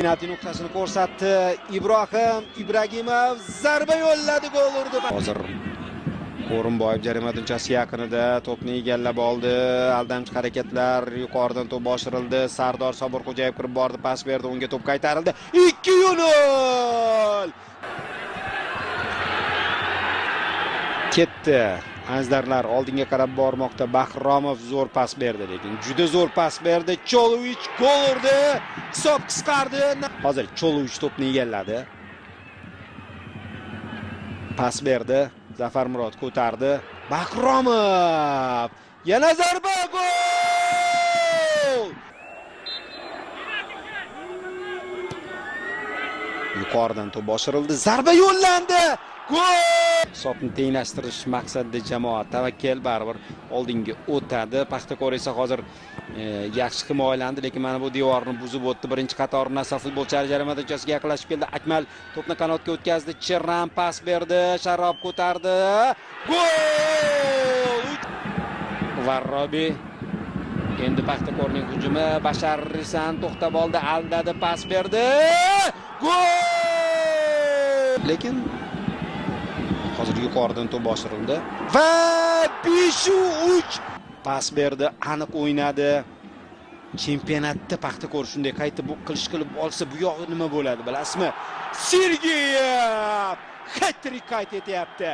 Penalti nuqtasini ko'rsatdi. Ibrohim Ibragimov zarba yo'lladi, gol urdi. Hozir O'rinboyev jarima dunchasi yaqinida to'pni egallab oldi. Aldamchi harakatlar, yuqoridan to'p boshirildi. Sardor Sobirxo'jayev kirib bordi, pas berdi, unga to'p qaytarildi. 2-0 ketdi. Azdarlar oldinga qarab bormoqda. Bahromov zo'r pas berdi, lekin juda zo'r pas berdi. Cholovich gol urdi. Hisob qisqardi. Hozir Cholovich to'pni egalladi. Pas berdi. Zafar Murod ko'tardi. Bahromov yana zarba, gol! Yuqoridan to'p boshirildi. Zarba yo'llandi. Gol! Hisobni tenglashtirish maqsadida jamoa tavakkal baribir oldinga o'tadi. Paxtakor esa hozir yaxshi himoyalandi, lekin mana bu devorni buzib o'tdi. Birinchi qator Nasaf futbolchilari jarima dunchasiga yaqinlashib keldi. Akmal to'pni qanotga o'tkazdi. Cherran pas berdi. Sharob ko'tardi. Gol! Varrobi. Endi Paxtakorning hujumi. Bashar Risan to'xtab oldi, aldadi, pas berdi. Gol! Lekin hozir yuqoridan to'p boshirildi va 5-3 pas berdi, aniq o'ynadi. Chempionatda Paxtakor shunday qaytib bu qilib olsa, bu yog'i nima bo'ladi, bilasizmi? Sergeyev hat-trik qayd etyapti.